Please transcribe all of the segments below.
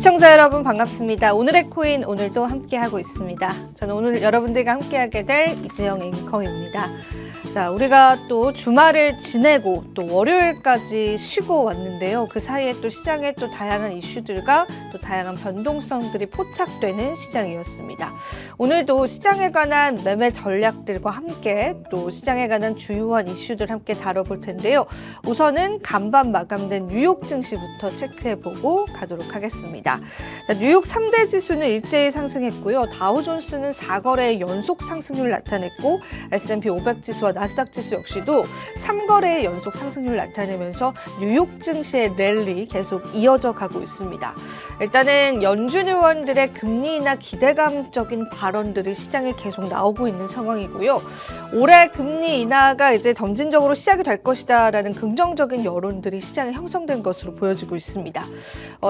시청자 여러분 반갑습니다. 오늘의 코인 오늘도 함께하고 있습니다. 저는 오늘 여러분들과 함께하게 될 이지영 앵커입니다. 자, 우리가 또 주말을 지내고 또 월요일까지 쉬고 왔는데요. 그 사이에 또 시장에 또 다양한 이슈들과 또 다양한 변동성들이 포착되는 시장이었습니다. 오늘도 시장에 관한 매매 전략들과 함께 또 시장에 관한 주요한 이슈들 함께 다뤄볼 텐데요. 우선은 간밤 마감된 뉴욕 증시부터 체크해보고 가도록 하겠습니다. 자, 뉴욕 3대 지수는 일제히 상승했고요. 다우존스는 4거래의 연속 상승률을 나타냈고 S&P 500 지수와 나스닥 지수 역시도 3거래의 연속 상승률을 나타내면서 뉴욕 증시의 랠리 계속 이어져 가고 있습니다. 일단은 연준 의원들의 금리 인하 기대감적인 발언들이 시장에 계속 나오고 있는 상황이고요. 올해 금리 인하가 이제 점진적으로 시작이 될 것이다라는 긍정적인 여론들이 시장에 형성된 것으로 보여지고 있습니다.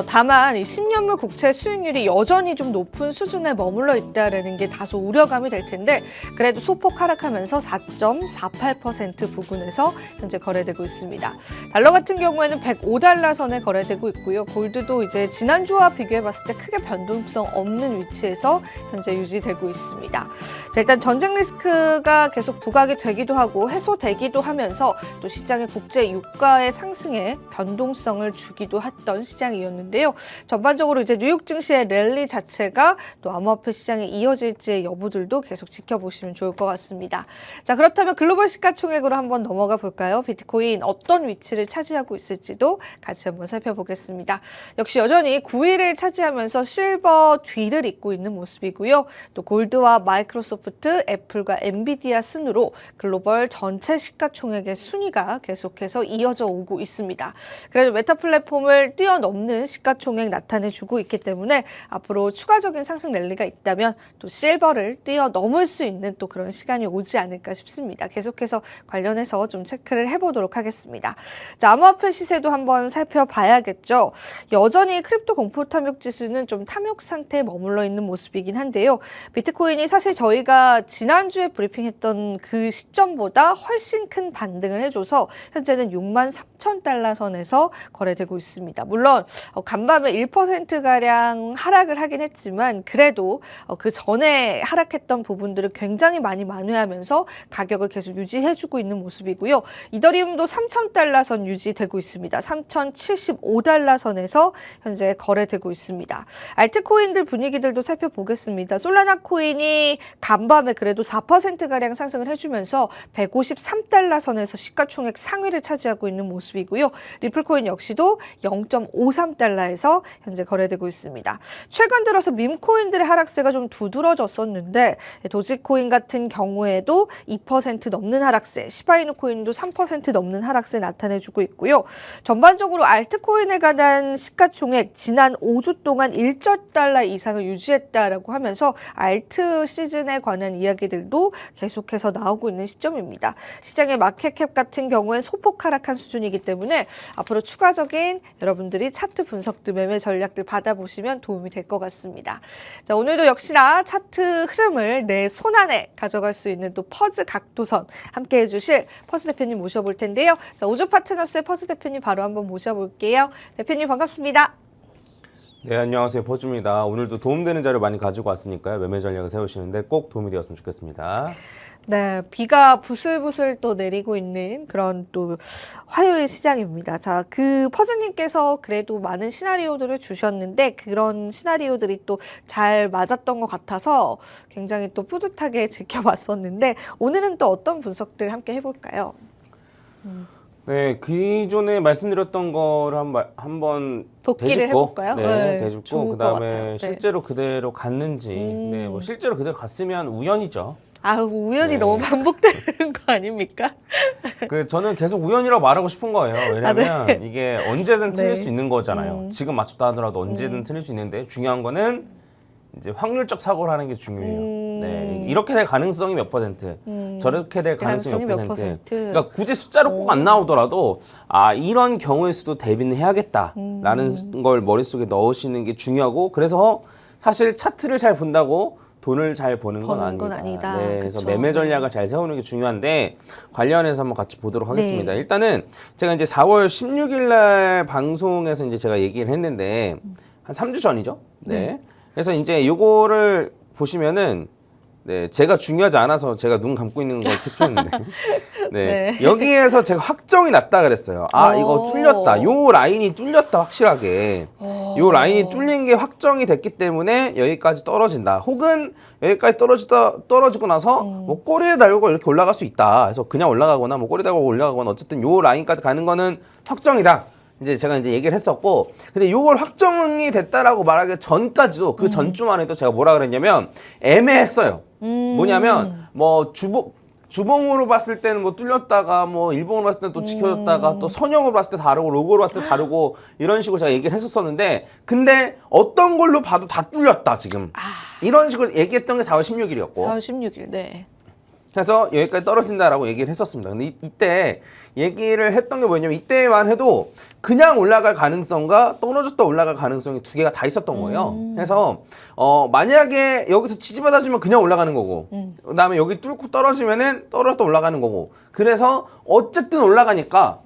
다만 이 10년물 국채 수익률이 여전히 좀 높은 수준에 머물러 있다는 게 다소 우려감이 될 텐데 그래도 소폭 하락하면서 4.48% 부근에서 현재 거래되고 있습니다. 달러 같은 경우에는 105달러 선에 거래되고 있고요. 골드도 이제 지난주와 비교해 봤을 때 크게 변동성 없는 위치에서 현재 유지되고 있습니다. 자, 일단 전쟁 리스크가 계속 부각이 되기도 하고 해소되기도 하면서 또 시장의 국제 유가의 상승에 변동성을 주기도 했던 시장이었는데요. 전반적으로 이제 뉴욕 증시의 랠리 자체가 또 암호화폐 시장에 이어질지의 여부들도 계속 지켜보시면 좋을 것 같습니다. 자, 그렇다면 글로벌 시가총액으로 한번 넘어가 볼까요? 비트코인 어떤 위치를 차지하고 있을지도 같이 한번 살펴보겠습니다. 역시 여전히 9위를 차지하면서 실버 뒤를 잇고 있는 모습이고요. 또 골드와 마이크로소프트, 애플과 엔비디아 순으로 글로벌 전체 시가총액의 순위가 계속해서 이어져 오고 있습니다. 그래도 메타 플랫폼을 뛰어넘는 시가총액 나타내주고 있기 때문에 앞으로 추가적인 상승 랠리가 있다면 또 실버를 뛰어넘을 수 있는 또 그런 시간이 오지 않을까 싶습니다. 계속해서 관련해서 좀 체크를 해보도록 하겠습니다. 자, 암호화폐 시세도 한번 살펴봐야겠죠. 여전히 크립토 공포 탐욕 지수는 좀 탐욕 상태에 머물러 있는 모습이긴 한데요. 비트코인이 사실 저희가 지난주에 브리핑했던 그 시점보다 훨씬 큰 반등을 해줘서 현재는 63,000달러 선에서 거래되고 있습니다. 물론 간밤에 1%가량 하락을 하긴 했지만 그래도 그 전에 하락했던 부분들을 굉장히 많이 만회하면서 가격을 계속 유지해주고 있는 모습이고요. 이더리움도 3,000달러 선 유지되고 있습니다. 3,075달러 선에서 현재 거래되고 있습니다. 알트코인들 분위기들도 살펴보겠습니다. 솔라나 코인이 간밤에 그래도 4%가량 상승을 해주면서 153달러 선에서 시가총액 상위를 차지하고 있는 모습이고요. 리플코인 역시도 0.53달러에서 현재 거래되고 있습니다. 최근 들어서 밈코인들의 하락세가 좀 두드러졌었는데 도지코인 같은 경우에도 2% 넘는 하락세, 시바이누 코인도 3% 넘는 하락세 나타내주고 있고요. 전반적으로 알트코인에 관한 시가총액 지난 5주 동안 1조 달러 이상을 유지했다라고 하면서 알트 시즌에 관한 이야기들도 계속해서 나오고 있는 시점입니다. 시장의 마켓캡 같은 경우엔 소폭 하락한 수준이기 때문에 앞으로 추가적인 여러분들이 차트 분석들, 매매 전략들 받아보시면 도움이 될 것 같습니다. 자, 오늘도 역시나 차트 흐름을 내 손안에 가져갈 수 있는 또 퍼즈 각도선 함께 해주실 퍼즈 대표님 모셔볼 텐데요. 자, 우주 파트너스의 퍼즈 대표님 바로 한번 모셔볼게요. 대표님 반갑습니다. 네, 안녕하세요. 퍼즈입니다. 오늘도 도움되는 자료 많이 가지고 왔으니까요. 매매 전략을 세우시는데 꼭 도움이 되었으면 좋겠습니다. 네, 비가 부슬부슬 또 내리고 있는 그런 또 화요일 시장입니다. 자, 그 퍼즈님께서 그래도 많은 시나리오들을 주셨는데 그런 시나리오들이 또 잘 맞았던 것 같아서 굉장히 또 뿌듯하게 지켜봤었는데 오늘은 또 어떤 분석들 함께 해볼까요? 네, 기존에 말씀드렸던 거를 한번 복기를 되짚고, 해볼까요? 네, 네, 되짚고 좋을 것 그다음에 같아요. 네. 실제로 그대로 갔는지, 네, 뭐 실제로 그대로 갔으면 우연이죠. 아, 우연이 네. 너무 반복되는 거 아닙니까? 저는 계속 우연이라고 말하고 싶은 거예요. 왜냐면 네. 이게 언제든 틀릴 네. 수 있는 거잖아요. 지금 맞췄다 하더라도 언제든 틀릴 수 있는데 중요한 거는 이제 확률적 사고를 하는 게 중요해요. 네, 이렇게 될 가능성이 몇 퍼센트, 저렇게 될 가능성이 몇 퍼센트. 그러니까 굳이 숫자로 꼭 안 나오더라도 아, 이런 경우의 수도 대비는 해야겠다라는 걸 머릿속에 넣으시는 게 중요하고 그래서 사실 차트를 잘 본다고 돈을 잘 버는 건 아니다. 네, 그래서 그쵸. 매매 전략을 잘 세우는 게 중요한데 관련해서 한번 같이 보도록 하겠습니다. 일단은 제가 이제 4월 16일 날 방송에서 이제 제가 얘기를 했는데 한 3주 전이죠. 네. 그래서 이제 요거를 보시면은 네, 제가 중요하지 않아서 제가 눈 감고 있는 걸 캡처했는데 네. 여기에서 제가 확정이 났다 그랬어요. 아, 이거 뚫렸다. 요 라인이 뚫렸다, 확실하게. 요 라인이 뚫린 게 확정이 됐기 때문에 여기까지 떨어진다. 혹은 여기까지 떨어지고 나서 뭐 꼬리에 달고 이렇게 올라갈 수 있다. 그래서 그냥 올라가거나 뭐 꼬리 달고 올라가거나 어쨌든 요 라인까지 가는 거는 확정이다. 이제 제가 이제 얘기를 했었고, 근데 요걸 확정이 됐다라고 말하기 전까지도 그 전주만 해도 제가 뭐라 그랬냐면 애매했어요. 뭐냐면 뭐 주봉으로 봤을 때는 뭐 뚫렸다가 뭐 일봉으로 봤을 때는 또 지켜졌다가 또 선형으로 봤을 때 다르고 로고로 봤을 때 다르고 이런 식으로 제가 얘기를 했었었는데, 근데 어떤 걸로 봐도 다 뚫렸다 지금. 이런 식으로 얘기했던 게 4월 16일이었고 4월 16일. 네. 그래서 여기까지 떨어진다라고 얘기를 했었습니다. 근데 이때 얘기를 했던 게 뭐냐면, 이때만 해도 그냥 올라갈 가능성과 떨어졌다 올라갈 가능성이 두 개가 다 있었던 거예요. 그래서 만약에 여기서 지지받아주면 그냥 올라가는 거고, 그다음에 여기 뚫고 떨어지면은 떨어졌다 올라가는 거고, 그래서 어쨌든 올라가니까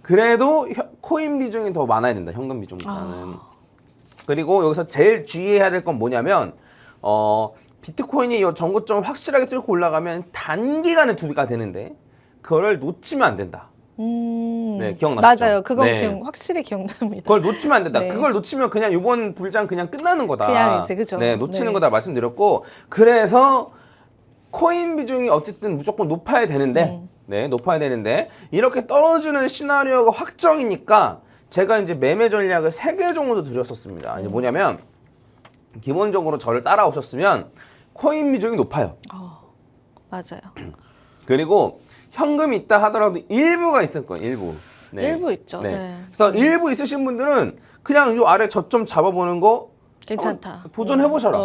그래도 코인 비중이 더 많아야 된다, 현금 비중보다는. 그리고 여기서 제일 주의해야 될 건 뭐냐면 비트코인이 이 전고점 확실하게 뚫고 올라가면 단기간에 두 배가 되는데 그거를 놓치면 안 된다. 네, 기억나시죠? 맞아요. 그건 네. 확실히 기억납니다. 그걸 놓치면 안 된다. 네. 그걸 놓치면 그냥 이번 불장 그냥 끝나는 거다. 그냥 이제 그죠. 네, 놓치는 네. 거다 말씀드렸고, 그래서 코인 비중이 어쨌든 무조건 높아야 되는데, 네, 높아야 되는데 이렇게 떨어지는 시나리오가 확정이니까 제가 이제 매매 전략을 3개 정도 드렸었습니다. 이제 뭐냐면, 기본적으로 저를 따라오셨으면 코인 비중이 높아요. 맞아요. 그리고 현금이 있다 하더라도 일부가 있을 거예요. 일부. 네. 일부 있죠. 네. 네. 그래서 일부 있으신 분들은 그냥 요 아래 저점 잡아보는 거 괜찮다. 도전해보셔라.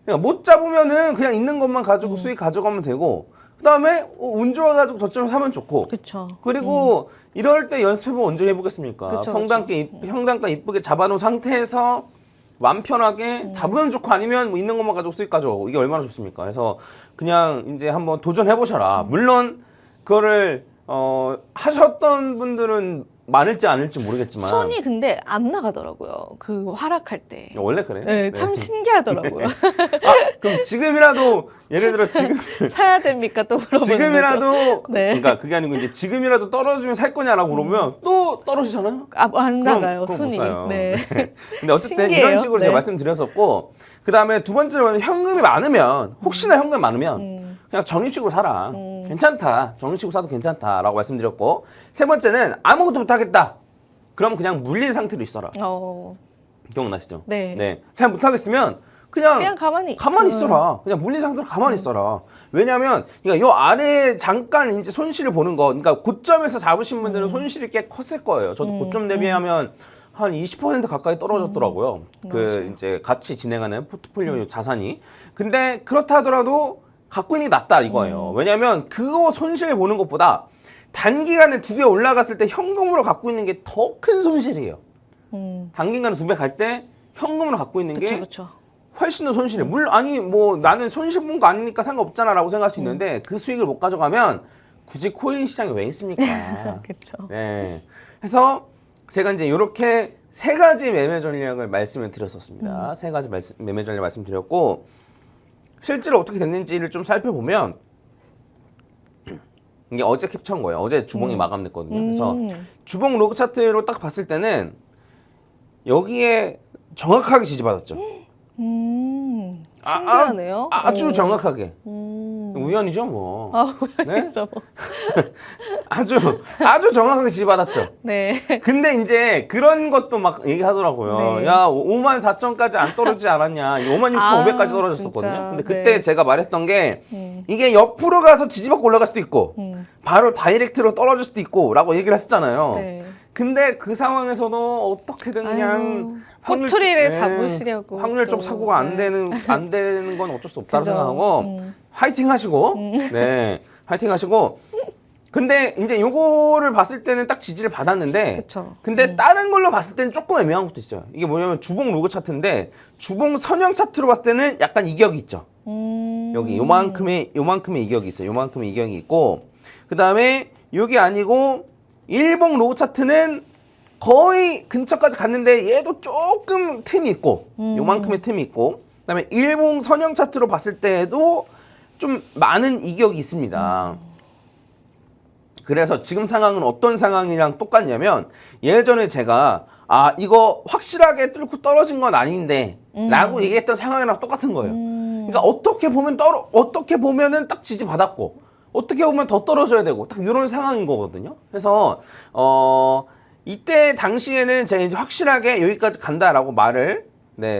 그냥 못 잡으면은 그냥 있는 것만 가지고 수익 가져가면 되고, 그 다음에 운 좋아가지고 저점 사면 좋고. 그렇죠. 그리고 이럴 때 연습해보면 언제 해보겠습니까? 그쵸, 평단가 이쁘게 잡아놓은 상태에서 마음 편하게 잡으면 좋고, 아니면 뭐 있는 것만 가지고 수익 가져오고, 이게 얼마나 좋습니까? 그래서 그냥 이제 한번 도전해보셔라. 물론 그거를 하셨던 분들은 많을지 않을지 모르겠지만 손이 근데 안 나가더라고요. 그 하락할 때. 원래 그래요? 네, 참 신기하더라고요. 그럼 지금이라도 예를 들어 지금 사야 됩니까? 또 물어보는 지금이라도 거죠. 네. 그러니까 그게 아니고 이제 지금이라도 떨어지면 살 거냐라고 물으면 또 떨어지잖아요. 안 나가요, 그럼 못 손이. 사요. 네. 근데 어쨌든 신기해요. 이런 식으로 네. 제가 말씀드렸었고, 그 다음에 두 번째로는 현금이 많으면, 혹시나 현금이 많으면 그냥 적립식으로 사라. 괜찮다. 적립식으로 사도 괜찮다라고 말씀드렸고, 세 번째는 아무것도 못하겠다. 그럼 그냥 물린 상태로 있어라. 기억나시죠? 네. 잘 못하겠으면 그냥 가만히 있어라. 그냥 물린 상태로 가만히 있어라. 왜냐면, 그러니까 요 아래 잠깐 이제 손실을 보는 거, 그러니까 고점에서 잡으신 분들은 손실이 꽤 컸을 거예요. 저도 고점 대비하면 한 20% 가까이 떨어졌더라고요. 그 이제 같이 진행하는 포트폴리오 자산이. 근데 그렇다 하더라도 갖고 있는 게 낫다 이거예요. 왜냐면 그거 손실 보는 것보다 단기간에 2배 올라갔을 때 현금으로 갖고 있는 게 더 큰 손실이에요. 단기간에 2배 갈 때 현금으로 갖고 있는 게 그쵸. 훨씬 더 손실해. 물론 아니 뭐 나는 손실 본 거 아니니까 상관없잖아라고 생각할 수 있는데, 그 수익을 못 가져가면 굳이 코인 시장에 왜 있습니까? 그렇죠. 네. 그래서 제가 이제 이렇게 3가지 매매 전략을 말씀을 드렸었습니다. 3가지 매매 전략 말씀드렸고, 실제로 어떻게 됐는지를 좀 살펴보면, 이게 어제 캡처한 거예요. 어제 주봉이 마감됐거든요. 그래서 주봉 로그 차트로 딱 봤을 때는 여기에 정확하게 지지받았죠. 신기하네요. 아주 정확하게. 우연이죠, 뭐. 우연이죠. 뭐. 아주 정확하게 지지받았죠. 네. 근데 이제 그런 것도 막 얘기하더라고요. 네. 야, 54,000까지 안 떨어지지 않았냐. 56,500까지 떨어졌었거든요. 진짜. 근데 그때 네. 제가 말했던 게, 이게 옆으로 가서 지지받고 올라갈 수도 있고, 바로 다이렉트로 떨어질 수도 있고, 라고 얘기를 했었잖아요. 네. 근데 그 상황에서도 어떻게든 그냥 꼬투리를 잡으시려고 확률 쪽 또. 사고가 안 네. 되는 건 어쩔 수 없다고 그죠. 생각하고 화이팅 하시고 네, 화이팅 하시고. 근데 이제 요거를 봤을 때는 딱 지지를 받았는데, 그쵸. 근데 다른 걸로 봤을 때는 조금 애매한 것도 있어요. 이게 뭐냐면 주봉 로그 차트인데, 주봉 선형 차트로 봤을 때는 약간 이격이 있죠. 여기 요만큼의 이격이 있어요. 요만큼의 이격이 있고, 그 다음에 요게 아니고 일봉 로그 차트는 거의 근처까지 갔는데 얘도 조금 틈이 있고 요만큼의 틈이 있고 그다음에 일봉 선형 차트로 봤을 때에도 좀 많은 이격이 있습니다. 그래서 지금 상황은 어떤 상황이랑 똑같냐면 예전에 제가 이거 확실하게 뚫고 떨어진 건 아닌데 라고 얘기했던 상황이랑 똑같은 거예요. 그러니까 어떻게 보면은 딱 지지받았고 어떻게 보면 더 떨어져야 되고 딱 이런 상황인 거거든요. 그래서 이때 당시에는 제가 이제 확실하게 여기까지 간다라고 말을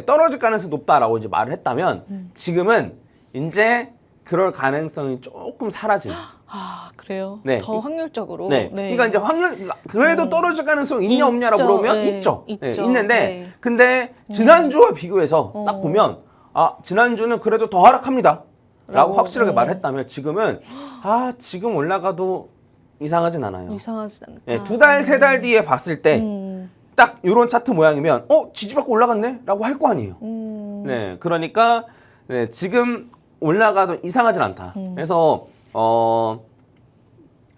떨어질 가능성이 높다라고 이제 말을 했다면 지금은 이제 그럴 가능성이 조금 사라진. 그래요? 네. 더 확률적으로. 네. 그러니까 이제 그래도 떨어질 가능성 있냐 없냐라고 물어보면 있죠. 있는데 근데 지난주와 비교해서 딱 보면 지난주는 그래도 더 하락합니다. 라고 확실하게 말했다면 지금은 지금 올라가도 이상하진 않아요. 이상하진 않다. 네, 2달, 3달 뒤에 봤을 때 딱 이런 차트 모양이면 지지받고 올라갔네? 라고 할 거 아니에요. 네, 그러니까 지금 올라가도 이상하진 않다. 그래서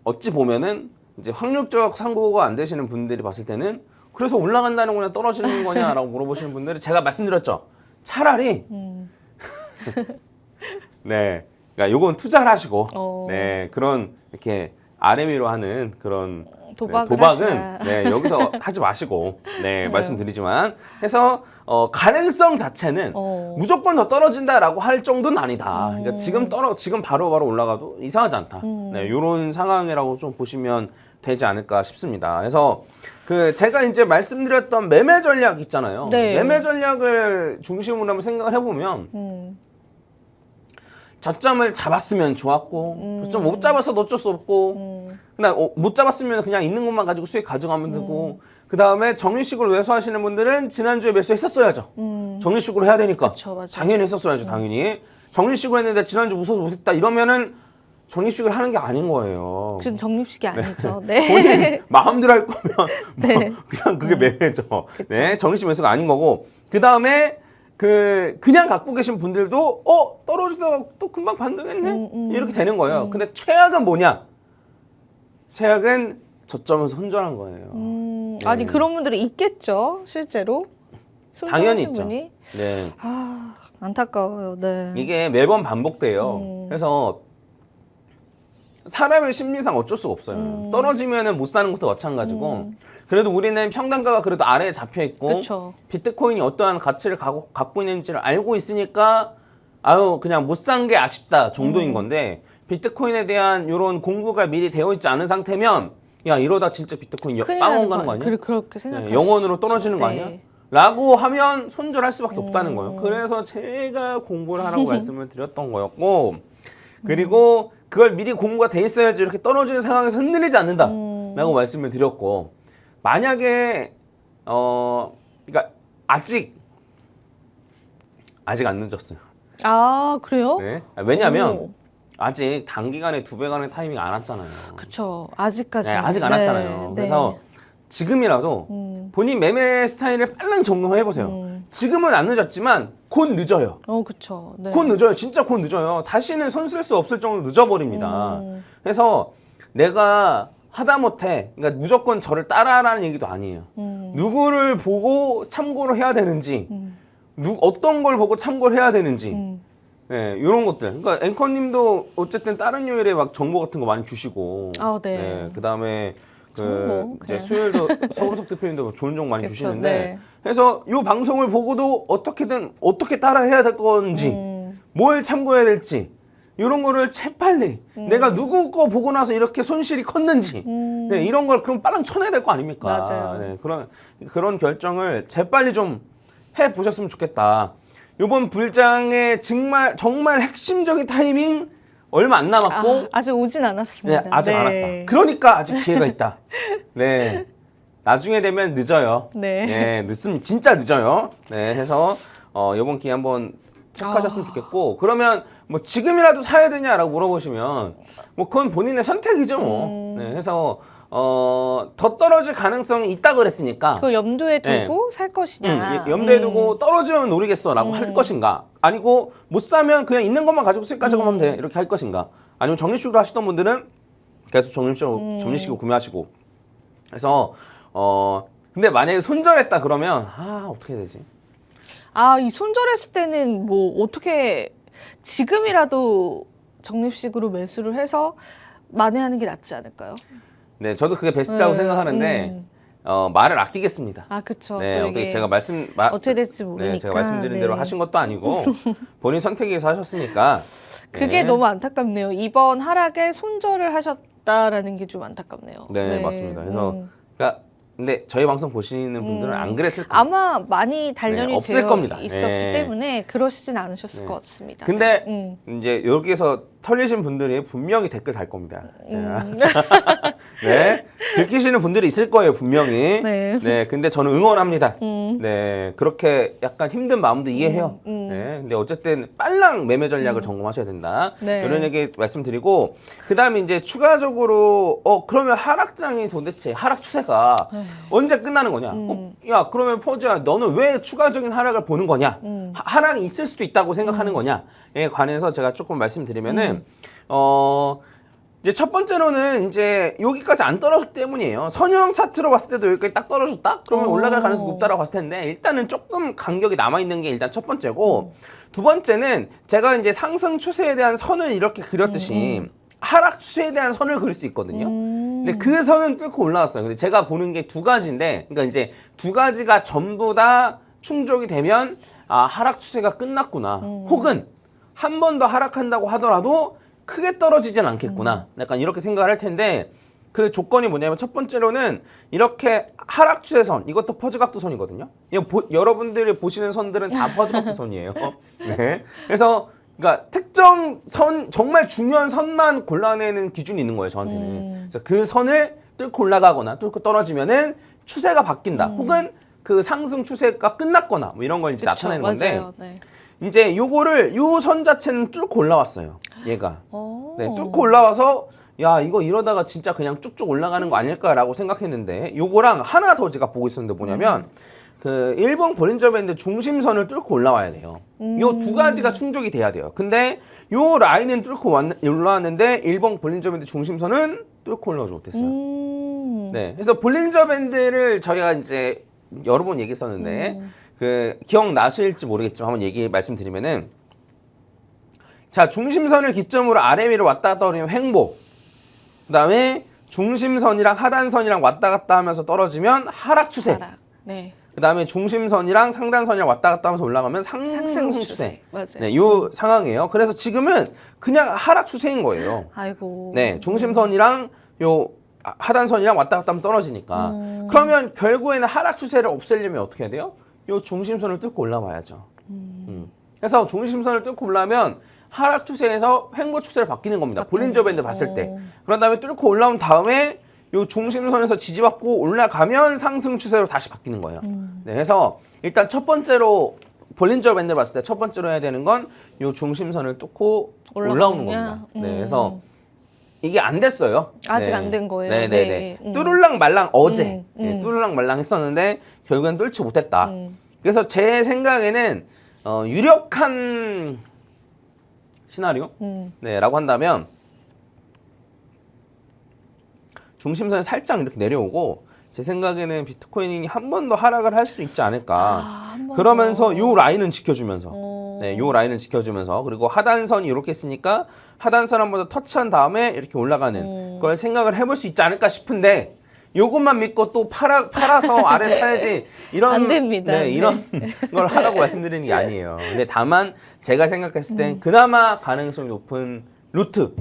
어찌 보면은 이제 확률적 상고가 안 되시는 분들이 봤을 때는 그래서 올라간다는 거냐 떨어지는 거냐라고 물어보시는 분들은 제가 말씀드렸죠. 차라리 네, 그러니까 요건 투자를 하시고 네 그런 이렇게 아래 위로 하는 그런 도박은 여기서 하지 마시고 말씀드리지만 해서 가능성 자체는 무조건 더 떨어진다라고 할 정도는 아니다. 그러니까 지금 바로바로 올라가도 이상하지 않다. 이런 상황이라고 좀 보시면 되지 않을까 싶습니다. 그래서 제가 이제 말씀드렸던 매매 전략 있잖아요. 매매 전략을 중심으로 한번 생각을 해보면 저점을 잡았으면 좋았고 저점 못 잡았어도 어쩔 수 없고 그다음 못 잡았으면 그냥 있는 것만 가지고 수익 가져가면 되고 그 다음에 정리식으로 매수하시는 분들은 지난주에 매수했었어야죠. 정리식으로 해야 되니까 그쵸, 당연히 했었어야죠. 당연히 정리식으로 했는데 지난주 무서워서 못했다 이러면은 정리식을 하는 게 아닌 거예요. 지금 정립식이 아니죠. 본인 마음대로 할 거면 그냥 그게 매매죠. 정리식 매수가 아닌 거고 그 다음에 그냥 갖고 계신 분들도 떨어지다가 또 금방 반등했네 이렇게 되는 거예요. 근데 최악은 뭐냐? 최악은 저점에서 손절한 거예요. 아니 그런 분들이 있겠죠, 실제로. 당연히 있죠. 분이? 네. 안타까워요. 네. 이게 매번 반복돼요. 그래서 사람의 심리상 어쩔 수가 없어요. 떨어지면은 못 사는 것도 마찬가지고. 그래도 우리는 평단가가 그래도 아래에 잡혀 있고 그쵸. 비트코인이 어떠한 가치를 갖고 있는지를 알고 있으니까 그냥 못 산 게 아쉽다 정도인 건데 비트코인에 대한 이런 공부가 미리 되어 있지 않은 상태면 이러다 진짜 비트코인 빵원 가는 거 아니야? 그렇게 생각하시죠. 영원으로 떨어지는 거 아니야? 라고 하면 손절할 수밖에 없다는 거예요. 그래서 제가 공부를 하라고 말씀을 드렸던 거였고 그리고 그걸 미리 공부가 돼 있어야지 이렇게 떨어지는 상황에서 흔들리지 않는다 라고 말씀을 드렸고 만약에 그러니까 아직 안 늦었어요. 그래요? 네. 왜냐하면 아직 단기간에 2배간의 타이밍이 안 왔잖아요. 그쵸. 아직까지. 아직 안 왔잖아요. 그래서 지금이라도 본인 매매 스타일을 빨리 점검해 보세요. 지금은 안 늦었지만 곧 늦어요. 그쵸. 곧 늦어요. 진짜 곧 늦어요. 다시는 손 쓸 수 없을 정도로 늦어버립니다. 그래서 내가 하다못해 그러니까 무조건 저를 따라하라는 얘기도 아니에요. 누구를 보고 참고를 해야 되는지 어떤 걸 보고 참고를 해야 되는지 이런 것들. 그러니까 앵커님도 어쨌든 다른 요일에 막 정보 같은 거 많이 주시고 그다음에 이제 수요일도 서울석 대표님도 좋은 정보 많이 주시는데 그래서 이 방송을 보고도 어떻게든 어떻게 따라해야 될 건지 뭘 참고해야 될지 이런 거를 재빨리 내가 누구 거 보고 나서 이렇게 손실이 컸는지 이런 걸 그럼 빨랑 쳐내야 될 거 아닙니까? 맞아요. 그런 결정을 재빨리 좀 해보셨으면 좋겠다. 이번 불장의 정말 핵심적인 타이밍 얼마 안 남았고 아직 오진 않았습니다. 아직 안 왔다. 그러니까 아직 기회가 있다. 나중에 되면 늦어요. 늦으면 진짜 늦어요. 해서 이번 기회 한번 체크하셨으면 좋겠고 그러면 뭐 지금이라도 사야 되냐라고 물어보시면 뭐 그건 본인의 선택이죠 뭐. 해서 더 떨어질 가능성이 있다 그랬으니까 그걸 염두에 두고 살 것이냐. 염두에 두고 떨어지면 노리겠어라고 할 것인가 아니고 못 사면 그냥 있는 것만 가지고 수익 가져가면 돼 이렇게 할 것인가 아니면 정리식으로 하시던 분들은 계속 정리식으로 구매하시고 그래서 근데 만약에 손절했다 그러면 어떻게 해야 되지? 이 손절했을 때는 뭐 어떻게 지금이라도 적립식으로 매수를 해서 만회하는 게 낫지 않을까요? 네, 저도 그게 베스트라고 생각하는데 말을 아끼겠습니다. 그렇죠. 네, 어떻게 제가 어떻게 될지 모르니까. 네, 제가 말씀드린 대로 하신 것도 아니고 본인 선택에서 하셨으니까. 그게 너무 안타깝네요. 이번 하락에 손절을 하셨다라는 게 좀 안타깝네요. 네, 맞습니다. 그래서 그러니까 근데 저희 방송 보시는 분들은 안 그랬을 거예요. 아마 많이 단련이 없을 되어 겁니다. 있었기 때문에 그러시진 않으셨을 것 같습니다. 근데 이제 여기서 털리신 분들이 분명히 댓글 달 겁니다. 네, 긁히시는 분들이 있을 거예요, 분명히. 네. 근데 저는 응원합니다. 네, 그렇게 약간 힘든 마음도 이해해요. 네, 근데 어쨌든 빨랑 매매 전략을 점검하셔야 된다. 네. 이런 얘기 말씀드리고, 그 다음에 이제 추가적으로 그러면 하락장이 도대체 하락 추세가 언제 끝나는 거냐? 야, 그러면 포즈야, 너는 왜 추가적인 하락을 보는 거냐? 하락이 있을 수도 있다고 생각하는 거냐에 관해서 제가 조금 말씀드리면은 이제 첫 번째로는 이제 여기까지 안 떨어졌기 때문이에요. 선형 차트로 봤을 때도 여기까지 딱 떨어졌다? 그러면 올라갈 가능성이 높다라고 봤을 텐데 일단은 조금 간격이 남아있는 게 일단 첫 번째고 두 번째는 제가 이제 상승 추세에 대한 선을 이렇게 그렸듯이 하락 추세에 대한 선을 그릴 수 있거든요. 근데 그 선은 뚫고 올라왔어요. 근데 제가 보는 게 두 가지인데 그러니까 이제 두 가지가 전부 다 충족이 되면 하락 추세가 끝났구나. 혹은 한 번 더 하락한다고 하더라도 크게 떨어지진 않겠구나. 약간 이렇게 생각을 할 텐데 그 조건이 뭐냐면 첫 번째로는 이렇게 하락 추세선, 이것도 퍼즈각도선이거든요. 여러분들이 보시는 선들은 다 퍼즈각도선이에요. 네. 그래서 그러니까 특정 선, 정말 중요한 선만 골라내는 기준이 있는 거예요, 저한테는. 그래서 그 선을 뚫고 올라가거나 뚫고 떨어지면은 추세가 바뀐다. 혹은 그 상승 추세가 끝났거나 뭐 이런 걸 이제 나타내는 건데 네. 이제 요 선 자체는 뚫고 올라왔어요. 얘가. 네, 뚫고 올라와서 야, 이거 이러다가 진짜 그냥 쭉쭉 올라가는 거 아닐까라고 생각했는데 요거랑 하나 더 제가 보고 있었는데 뭐냐면 그 일본 볼린저 밴드 중심선을 뚫고 올라와야 돼요. 요 두 가지가 충족이 돼야 돼요. 근데 요 라인은 뚫고 올라왔는데 일본 볼린저 밴드 중심선은 뚫고 올라오지 못했어요. 네, 그래서 볼린저 밴드를 저희가 이제 여러 번 얘기했었는데 그 기억나실지 모르겠지만 한번 말씀드리면은 자, 중심선을 기점으로 아래 위로 왔다 갔다 하면 횡보, 그 다음에 중심선이랑 하단선이랑 왔다 갔다 하면서 떨어지면 하락 추세, 네. 그 다음에 중심선이랑 상단선이랑 왔다 갔다 하면서 올라가면 상승 추세. 맞아요. 네, 요 상황이에요. 그래서 지금은 그냥 하락 추세인 거예요. 아이고. 네, 중심선이랑 요 하단선이랑 왔다 갔다 하면 떨어지니까. 그러면 결국에는 하락 추세를 없애려면 어떻게 해야 돼요? 요 중심선을 뚫고 올라와야죠. 그래서 중심선을 뚫고 올라오면 하락 추세에서 횡보 추세로 바뀌는 겁니다. 볼린저 밴드 봤을 때. 그런 다음에 뚫고 올라온 다음에 요 중심선에서 지지받고 올라가면 상승 추세로 다시 바뀌는 거예요. 네, 그래서 일단 첫 번째로 볼린저 밴드를 봤을 때 첫 번째로 해야 되는 건 요 중심선을 뚫고 올라오는 겁니다. 네, 그래서 이게 안 됐어요. 아직 네. 안 된 거예요. 네네네. 뚜룰랑 말랑 어제 네, 뚜룰랑 말랑 했었는데 결국엔 뚫지 못했다. 그래서 제 생각에는 유력한 시나리오? 네, 라고 한다면 중심선이 살짝 이렇게 내려오고 제 생각에는 비트코인이 한 번 더 하락을 할 수 있지 않을까. 그러면서 요 라인은 지켜주면서 네, 요 라인을 지켜주면서 그리고 하단선이 이렇게 있으니까 하단선 한 번 더 터치한 다음에 이렇게 올라가는 걸 생각을 해볼 수 있지 않을까 싶은데 요것만 믿고 또 팔아서 아래 사야지 이런 안 됩니다. 네, 이런 걸 하라고 말씀드리는 게 아니에요. 근데 다만 제가 생각했을 땐 그나마 가능성이 높은 루트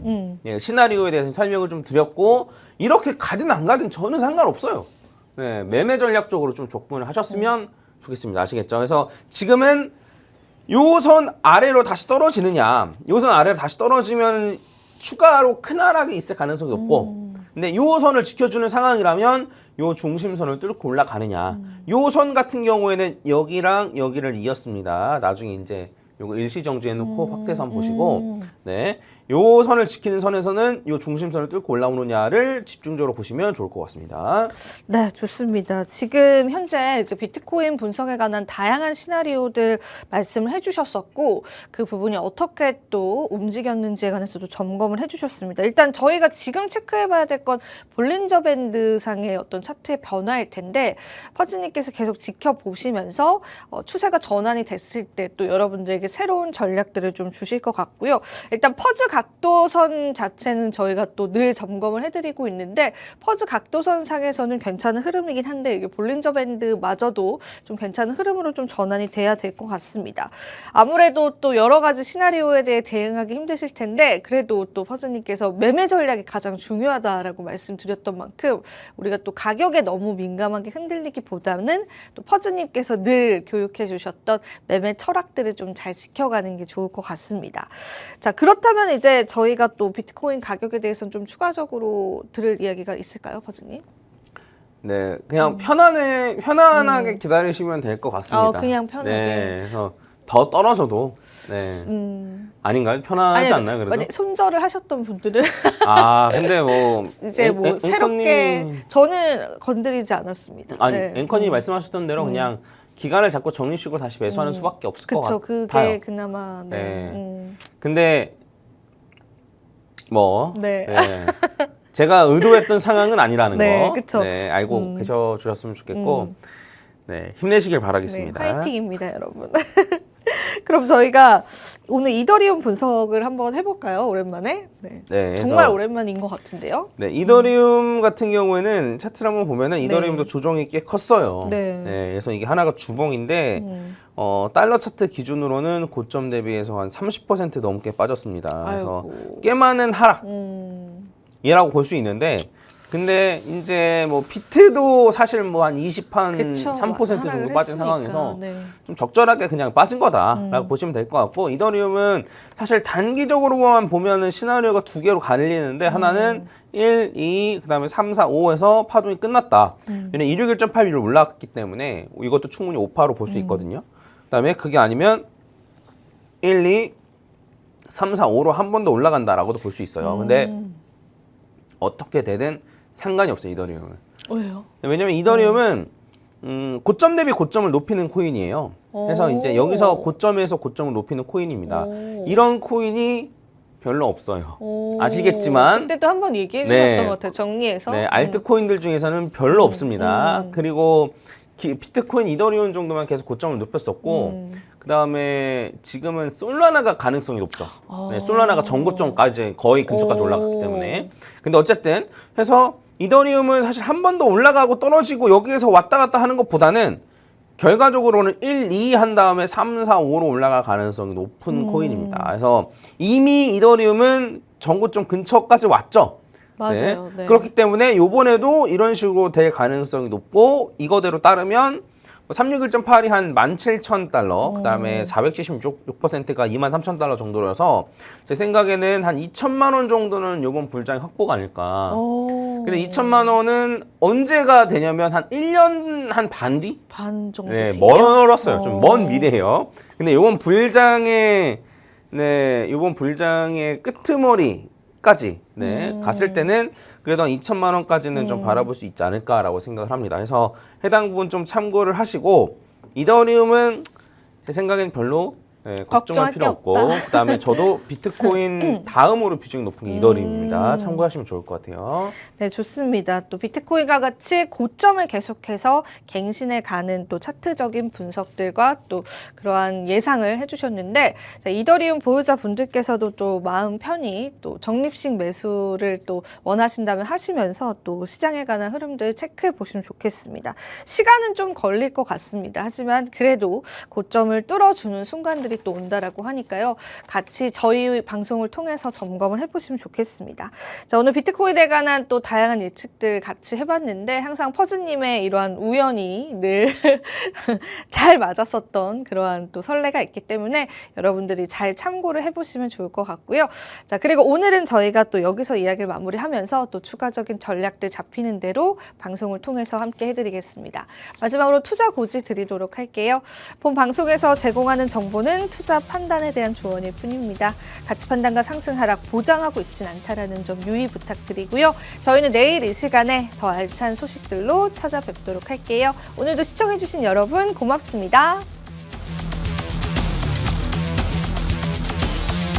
예, 시나리오에 대해서 설명을 좀 드렸고 이렇게 가든 안 가든 저는 상관없어요. 네, 매매 전략적으로 좀 접근을 하셨으면 좋겠습니다. 아시겠죠? 그래서 지금은 요 선 아래로 다시 떨어지느냐, 요 선 아래로 다시 떨어지면 추가로 큰 하락이 있을 가능성이 높고 근데 요 선을 지켜주는 상황이라면 요 중심선을 뚫고 올라가느냐 요 선 같은 경우에는 여기랑 여기를 이었습니다. 나중에 이제 요거 일시정지 해놓고 확대선 보시고 네 요 선을 지키는 선에서는 요 중심선을 뚫고 올라오느냐를 집중적으로 보시면 좋을 것 같습니다. 네, 좋습니다. 지금 현재 이제 비트코인 분석에 관한 다양한 시나리오들 말씀을 해주셨었고 그 부분이 어떻게 또 움직였는지에 관해서도 점검을 해주셨습니다. 일단 저희가 지금 체크해봐야 될 건 볼린저 밴드 상의 어떤 차트의 변화일 텐데 퍼즈님께서 계속 지켜보시면서 추세가 전환이 됐을 때 또 여러분들에게 새로운 전략들을 좀 주실 것 같고요. 일단 퍼즈 각도선 자체는 저희가 또 늘 점검을 해드리고 있는데 퍼즈 각도선 상에서는 괜찮은 흐름이긴 한데 이게 볼린저 밴드마저도 좀 괜찮은 흐름으로 좀 전환이 돼야 될 것 같습니다. 아무래도 또 여러 가지 시나리오에 대해 대응하기 힘드실 텐데 그래도 또 퍼즈님께서 매매 전략이 가장 중요하다라고 말씀드렸던 만큼 우리가 또 가격에 너무 민감하게 흔들리기보다는 또 퍼즈님께서 늘 교육해 주셨던 매매 철학들을 좀 잘 지켜가는 게 좋을 것 같습니다. 자, 그렇다면 이제 저희가 또 비트코인 가격에 대해서는 좀 추가적으로 들을 이야기가 있을까요, 퍼즈님? 네, 그냥 편안하게 기다리시면 될 것 같습니다. 그냥 편하게. 네, 그래서 더 떨어져도 네. 아닌가요? 편하지 않나요, 그래도? 만약 손절을 하셨던 분들은 근데 뭐 이제 뭐 새롭게 저는 건드리지 않았습니다. 아니, 네. 앵커님이 말씀하셨던 대로 그냥 기간을 잡고 정리식으로 다시 매수하는 수밖에 없을 것 같아요. 그게 그나마 네. 근데 뭐 네. 제가 의도했던 상황은 아니라는 네, 거 그쵸. 네, 알고 계셔 주셨으면 좋겠고 네, 힘내시길 바라겠습니다. 네, 화이팅입니다, 여러분. 그럼 저희가 오늘 이더리움 분석을 한번 해볼까요? 오랜만에. 네. 정말 오랜만인 것 같은데요. 네, 이더리움 같은 경우에는 차트를 한번 보면은 이더리움도 조정이 꽤 컸어요. 네. 그래서 이게 하나가 주봉인데 달러 차트 기준으로는 고점 대비해서 한 30% 넘게 빠졌습니다. 그래서 꽤 많은 하락이라고 볼 수 있는데. 근데 이제 뭐 비트도 사실 뭐 한 3% 정도 빠진 상황에서 좀 적절하게 그냥 빠진 거다라고 보시면 될 것 같고 이더리움은 사실 단기적으로만 보면은 시나리오가 두 개로 갈리는데 하나는 1, 2, 그다음에 3, 4, 5에서 파동이 끝났다. 왜냐면 161.8위로 올라갔기 때문에 이것도 충분히 5파로 볼 수 있거든요. 그다음에 그게 아니면 1, 2, 3, 4, 5로 한 번 더 올라간다라고도 볼 수 있어요. 근데 어떻게 되든 상관이 없어요, 이더리움은. 왜요? 왜냐면 이더리움은 고점 대비 고점을 높이는 코인이에요. 그래서 이제 여기서 고점에서 고점을 높이는 코인입니다. 이런 코인이 별로 없어요. 아시겠지만 그때도 한번 얘기해 주셨던 것 같아요. 정리해서. 네, 알트코인들 중에서는 별로 없습니다. 그리고 비트코인, 이더리움 정도만 계속 고점을 높였었고 그 다음에 지금은 솔라나가 가능성이 높죠. 네, 솔라나가 전고점까지 거의 근처까지 올라갔기 때문에. 근데 어쨌든 해서 이더리움은 사실 한 번 더 올라가고 떨어지고 여기에서 왔다 갔다 하는 것보다는 결과적으로는 1, 2 한 다음에 3, 4, 5로 올라갈 가능성이 높은 코인입니다. 그래서 이미 이더리움은 전고점 근처까지 왔죠. 맞아요. 네. 그렇기 때문에 이번에도 이런 식으로 될 가능성이 높고 이거대로 따르면 361.8이 한 17,000달러, 그 다음에 476%가 23,000달러 정도라서 제 생각에는 한 2천만 원 정도는 이번 불장이 확보가 아닐까. 근데 2천만 원은 언제가 되냐면 한 1년 한 반 뒤? 반 정도 네, 뒤에요? 멀었어요. 좀 먼 미래예요. 근데 이번 불장의 끄트머리까지 갔을 때는 그래도 한 2천만 원까지는 좀 바라볼 수 있지 않을까라고 생각을 합니다. 그래서 해당 부분 좀 참고를 하시고 이더리움은 제 생각엔 별로 걱정할 필요 없고 그다음에 저도 비트코인 다음으로 비중이 높은 게 이더리움입니다. 참고하시면 좋을 것 같아요. 네, 좋습니다. 또 비트코인과 같이 고점을 계속해서 갱신해 가는 또 차트적인 분석들과 또 그러한 예상을 해주셨는데 자, 이더리움 보유자 분들께서도 또 마음 편히 또 적립식 매수를 또 원하신다면 하시면서 또 시장에 관한 흐름들 체크해 보시면 좋겠습니다. 시간은 좀 걸릴 것 같습니다. 하지만 그래도 고점을 뚫어주는 순간들이 또 온다라고 하니까요. 같이 저희 방송을 통해서 점검을 해보시면 좋겠습니다. 자, 오늘 비트코인에 관한 또 다양한 예측들 같이 해봤는데 항상 퍼즈님의 이러한 우연이 늘 잘 맞았었던 그러한 또 선례가 있기 때문에 여러분들이 잘 참고를 해보시면 좋을 것 같고요. 자, 그리고 오늘은 저희가 또 여기서 이야기를 마무리하면서 또 추가적인 전략들 잡히는 대로 방송을 통해서 함께 해드리겠습니다. 마지막으로 투자 고지 드리도록 할게요. 본 방송에서 제공하는 정보는 개인 투자 판단에 대한 조언일 뿐입니다. 가치 판단과 상승 하락 보장하고 있진 않다라는 점 유의 부탁드리고요. 저희는 내일 이 시간에 더 알찬 소식들로 찾아뵙도록 할게요. 오늘도 시청해주신 여러분 고맙습니다.